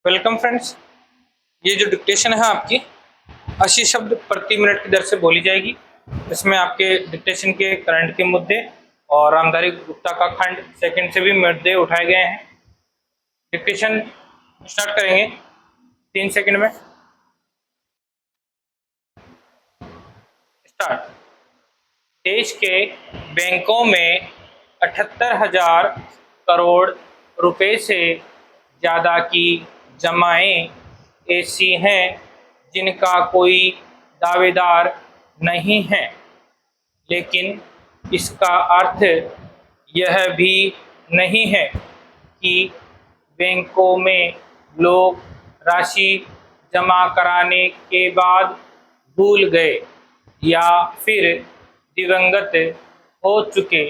Welcome friends. ये जो dictation है आपकी 80 शब्द प्रति मिनट की दर से बोली जाएगी। इसमें आपके डिक्टेशन के करंट के मुद्दे और रामधारी गुप्ता का खंड सेकंड से भी मुद्दे उठाए गए हैं। डिक्टेशन स्टार्ट करेंगे 3 सेकंड में। स्टार्ट। देश के बैंकों में 78,000 करोड़ रुपए से ज़्यादा की जमाएं ऐसी हैं जिनका कोई दावेदार नहीं है, लेकिन इसका अर्थ यह भी नहीं है कि बैंकों में लोग राशि जमा कराने के बाद भूल गए या फिर दिवंगत हो चुके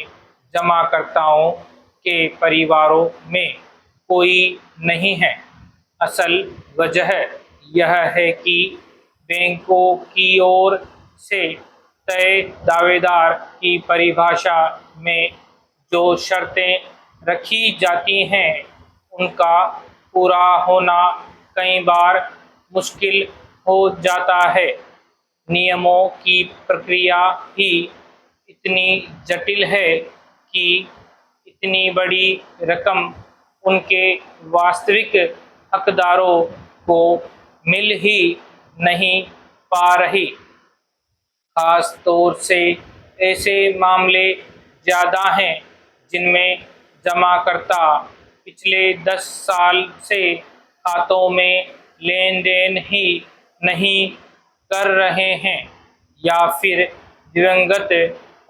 जमाकर्ताओं के परिवारों में कोई नहीं है। असल वजह यह है कि बैंकों की ओर से तय दावेदार की परिभाषा में जो शर्तें रखी जाती हैं उनका पूरा होना कई बार मुश्किल हो जाता है। नियमों की प्रक्रिया ही इतनी जटिल है कि इतनी बड़ी रकम उनके वास्तविक हकदारों को मिल ही नहीं पा रही। खास तौर से ऐसे मामले ज़्यादा हैं जिनमें जमाकर्ता पिछले 10 साल से खातों में लेन देन ही नहीं कर रहे हैं या फिर दिवंगत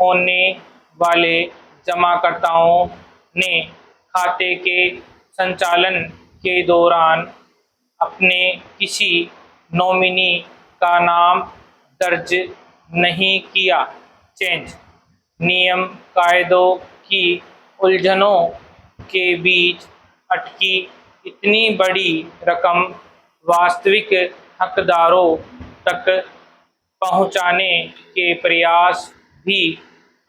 होने वाले जमाकर्ताओं ने खाते के संचालन के दौरान अपने किसी नॉमिनी का नाम दर्ज नहीं किया। चेंज। नियम कायदों की उलझनों के बीच अटकी इतनी बड़ी रकम वास्तविक हकदारों तक पहुंचाने के प्रयास भी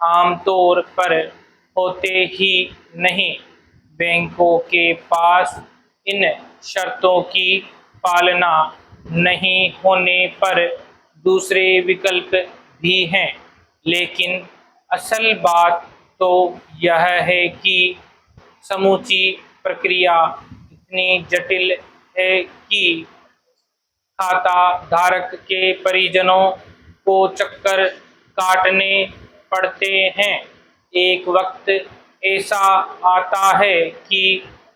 आमतौर पर होते ही नहीं। बैंकों के पास इन शर्तों की पालना नहीं होने पर दूसरे विकल्प भी हैं, लेकिन असल बात तो यह है कि समूची प्रक्रिया इतनी जटिल है कि खाता धारक के परिजनों को चक्कर काटने पड़ते हैं। एक वक्त ऐसा आता है कि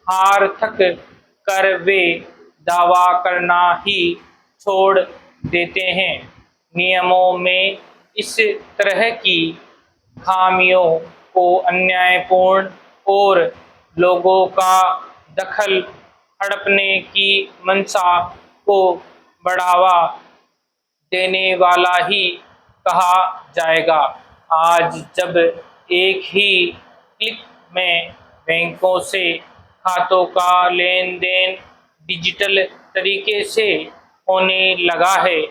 हार थक कर वे दावा करना ही छोड़ देते हैं। नियमों में इस तरह की खामियों को अन्यायपूर्ण और लोगों का दखल हड़पने की मंशा को बढ़ावा देने वाला ही कहा जाएगा। आज जब एक ही क्लिक में बैंकों से खातों का लेन देन डिजिटल तरीके से होने लगा है,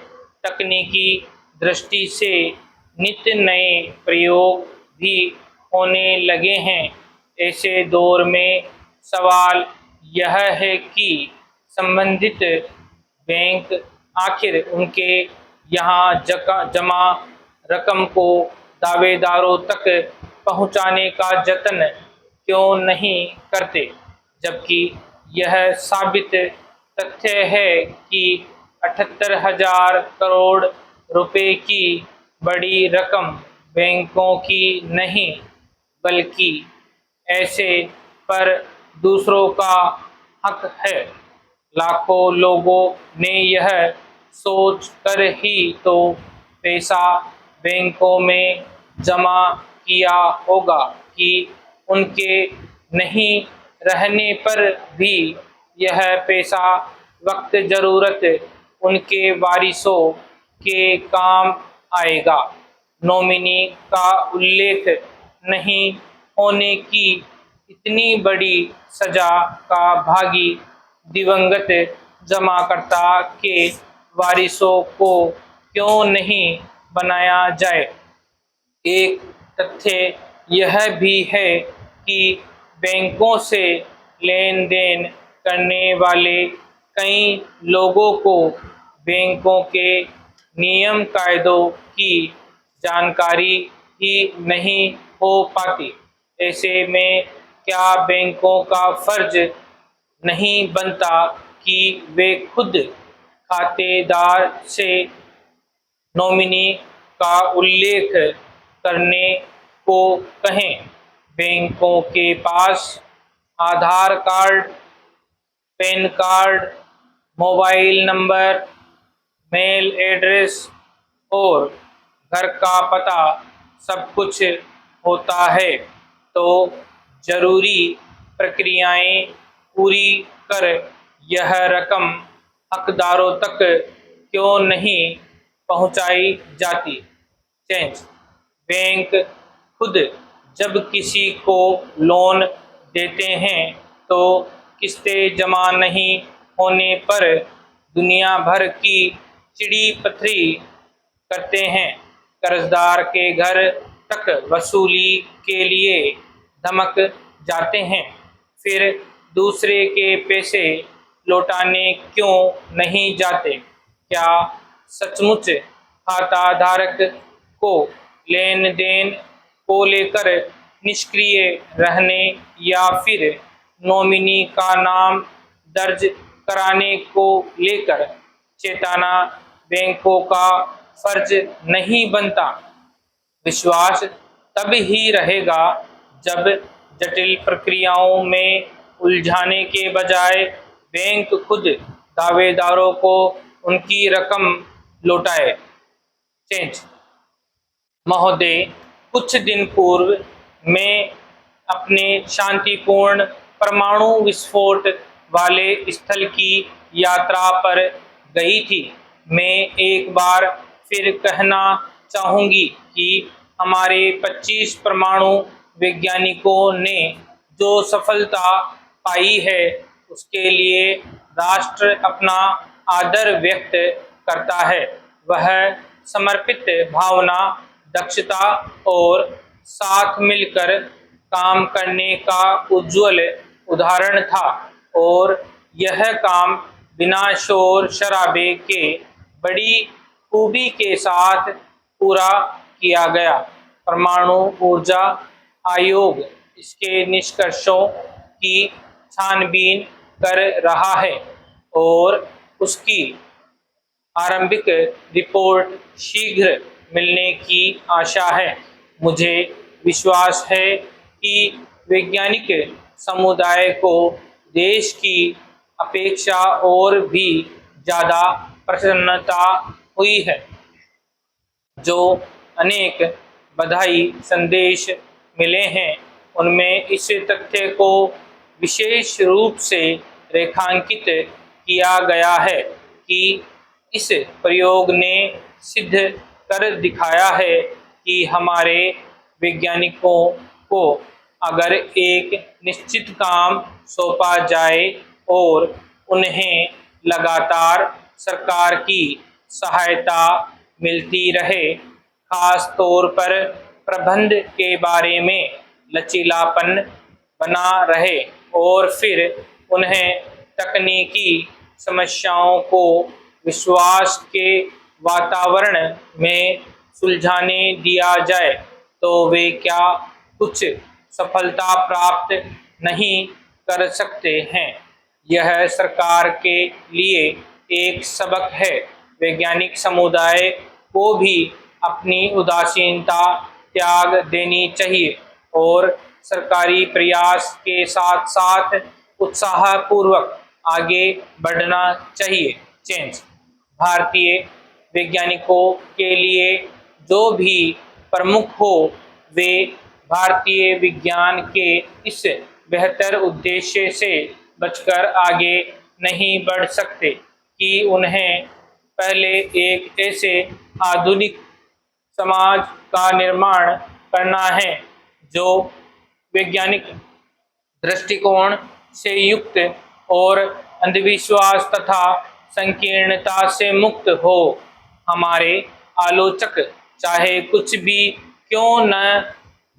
तकनीकी दृष्टि से नित्य नए प्रयोग भी होने लगे हैं। ऐसे दौर में सवाल यह है कि संबंधित बैंक आखिर उनके यहाँ जमा रकम को दावेदारों तक पहुँचाने का जतन क्यों नहीं करते, जबकि यह साबित तथ्य है कि 78,000 करोड़ रुपए की बड़ी रकम बैंकों की नहीं बल्कि ऐसे पर दूसरों का हक है। लाखों लोगों ने यह सोच कर ही तो पैसा बैंकों में जमा किया होगा कि उनके नहीं रहने पर भी यह पैसा वक्त ज़रूरत उनके वारिसों के काम आएगा। नॉमिनी का उल्लेख नहीं होने की इतनी बड़ी सजा का भागी दिवंगत जमाकर्ता के वारिसों को क्यों नहीं बनाया जाए। एक तथ्य यह भी है कि बैंकों से लेन देन करने वाले कई लोगों को बैंकों के नियम कायदों की जानकारी ही नहीं हो पाती। ऐसे में क्या बैंकों का फर्ज नहीं बनता कि वे खुद खातेदार से नॉमिनी का उल्लेख करने को कहें? बैंकों के पास Aadhaar card, PAN card, mobile number, mail address और घर का पता सब कुछ होता है, तो जरूरी प्रक्रियाएं पूरी कर यह रकम हकदारों तक क्यों नहीं पहुंचाई जाती? चेंज। बैंक खुद जब किसी को लोन देते हैं तो किस्तें जमा नहीं होने पर दुनिया भर की चिड़ी पथरी करते हैं। कर्जदार के घर तक वसूली के लिए धमक जाते हैं, फिर दूसरे के पैसे लौटाने क्यों नहीं जाते? क्या सचमुच खाता धारक को लेन देन को लेकर निष्क्रिय रहने या फिर नॉमिनी का नाम दर्ज कराने को लेकर चेताना बैंकों का फर्ज नहीं बनता? विश्वास तब ही रहेगा जब जटिल प्रक्रियाओं में उलझाने के बजाय बैंक खुद दावेदारों को उनकी रकम लौटाए। चेंज। महोदय, कुछ दिन पूर्व मैं अपने शांतिपूर्ण परमाणु विस्फोट वाले स्थल की यात्रा पर गई थी। मैं एक बार फिर कहना चाहूँगी कि हमारे 25 परमाणु वैज्ञानिकों ने जो सफलता पाई है उसके लिए राष्ट्र अपना आदर व्यक्त करता है। वह समर्पित भावना, दक्षता और साथ मिलकर काम करने का उज्जवल उदाहरण था और यह काम बिना शोर शराबे के बड़ी खूबी के साथ पूरा किया गया। परमाणु ऊर्जा आयोग इसके निष्कर्षों की छानबीन कर रहा है और उसकी आरंभिक रिपोर्ट शीघ्र मिलने की आशा है। मुझे विश्वास है कि वैज्ञानिक समुदाय को देश की अपेक्षा और भी ज़्यादा प्रसन्नता हुई है। जो अनेक बधाई संदेश मिले हैं उनमें इस तथ्य को विशेष रूप से रेखांकित किया गया है कि इस प्रयोग ने सिद्ध कर दिखाया है कि हमारे वैज्ञानिकों को अगर एक निश्चित काम सौंपा जाए और उन्हें लगातार सरकार की सहायता मिलती रहे, खास तौर पर प्रबंध के बारे में लचीलापन बना रहे और फिर उन्हें तकनीकी समस्याओं को विश्वास के वातावरण में सुलझाने दिया जाए, तो वे क्या कुछ सफलता प्राप्त नहीं कर सकते हैं? यह सरकार के लिए एक सबक है। वैज्ञानिक समुदाय को भी अपनी उदासीनता त्याग देनी चाहिए और सरकारी प्रयास के साथ साथ उत्साहपूर्वक आगे बढ़ना चाहिए। चेंज। भारतीय वैज्ञानिकों के लिए जो भी प्रमुख हो, वे भारतीय विज्ञान के इस बेहतर उद्देश्य से बचकर आगे नहीं बढ़ सकते कि उन्हें पहले एक ऐसे आधुनिक समाज का निर्माण करना है जो वैज्ञानिक दृष्टिकोण से युक्त और अंधविश्वास तथा संकीर्णता से मुक्त हो। हमारे आलोचक चाहे कुछ भी क्यों न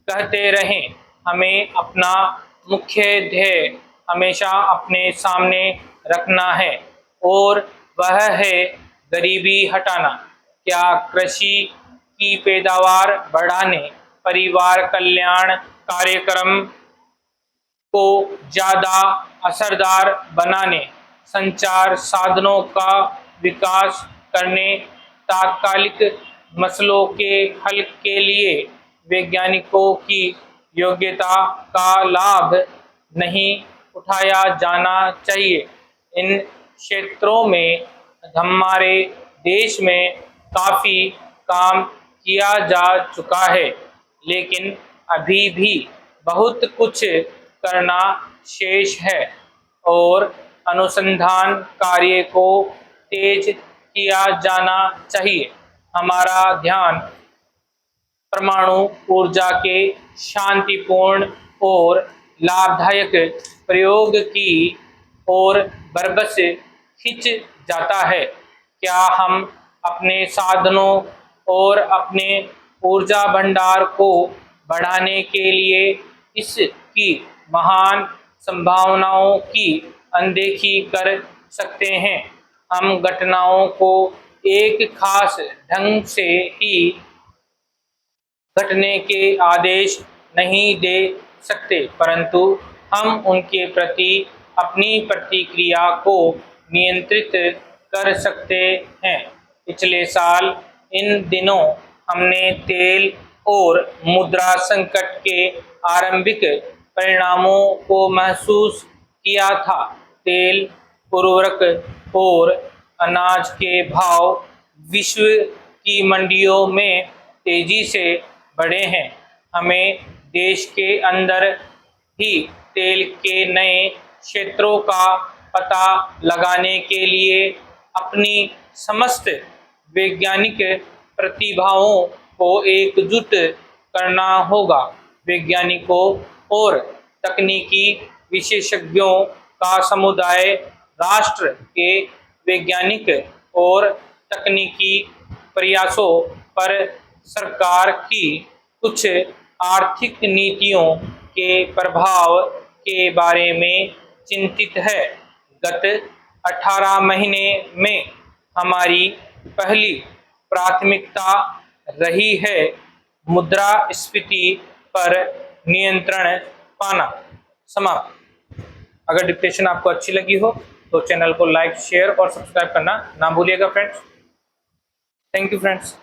कहते रहें, हमें अपना मुख्य ध्येय हमेशा अपने सामने रखना है। और वह है गरीबी हटाना। क्या कृषि की पैदावार बढ़ाने, परिवार कल्याण कार्यक्रम को ज़्यादा असरदार बनाने, संचार साधनों का विकास करने, तात्कालिक मसलों के हल के लिए वैज्ञानिकों की योग्यता का लाभ नहीं उठाया जाना चाहिए। इन क्षेत्रों में हमारे देश में काफ़ी काम किया जा चुका है, लेकिन अभी भी बहुत कुछ करना शेष है और अनुसंधान कार्य को तेज किया जाना चाहिए। हमारा ध्यान परमाणु ऊर्जा के शांतिपूर्ण और लाभदायक प्रयोग की ओर बरबस खिंच जाता है। क्या हम अपने साधनों और अपने ऊर्जा भंडार को बढ़ाने के लिए इसकी महान संभावनाओं की अनदेखी कर सकते हैं? हम घटनाओं को एक खास ढंग से ही घटने के आदेश नहीं दे सकते, परंतु हम उनके प्रति अपनी प्रतिक्रिया को नियंत्रित कर सकते हैं। पिछले साल इन दिनों हमने तेल और मुद्रा संकट के आरंभिक परिणामों को महसूस किया था। तेल, उर्वरक और अनाज के भाव विश्व की मंडियों में तेजी से बढ़े हैं। हमें देश के अंदर ही तेल के नए क्षेत्रों का पता लगाने के लिए अपनी समस्त वैज्ञानिक प्रतिभाओं को एकजुट करना होगा। वैज्ञानिकों और तकनीकी विशेषज्ञों का समुदाय राष्ट्र के वैज्ञानिक और तकनीकी प्रयासों पर सरकार की कुछ आर्थिक नीतियों के प्रभाव के बारे में चिंतित है। गत 18 महीने में हमारी पहली प्राथमिकता रही है मुद्रास्फीति पर नियंत्रण पाना। समाप्त। अगर डिक्टेशन आपको अच्छी लगी हो तो चैनल को लाइक, शेयर और सब्सक्राइब करना ना भूलिएगा फ्रेंड्स। Thank you friends.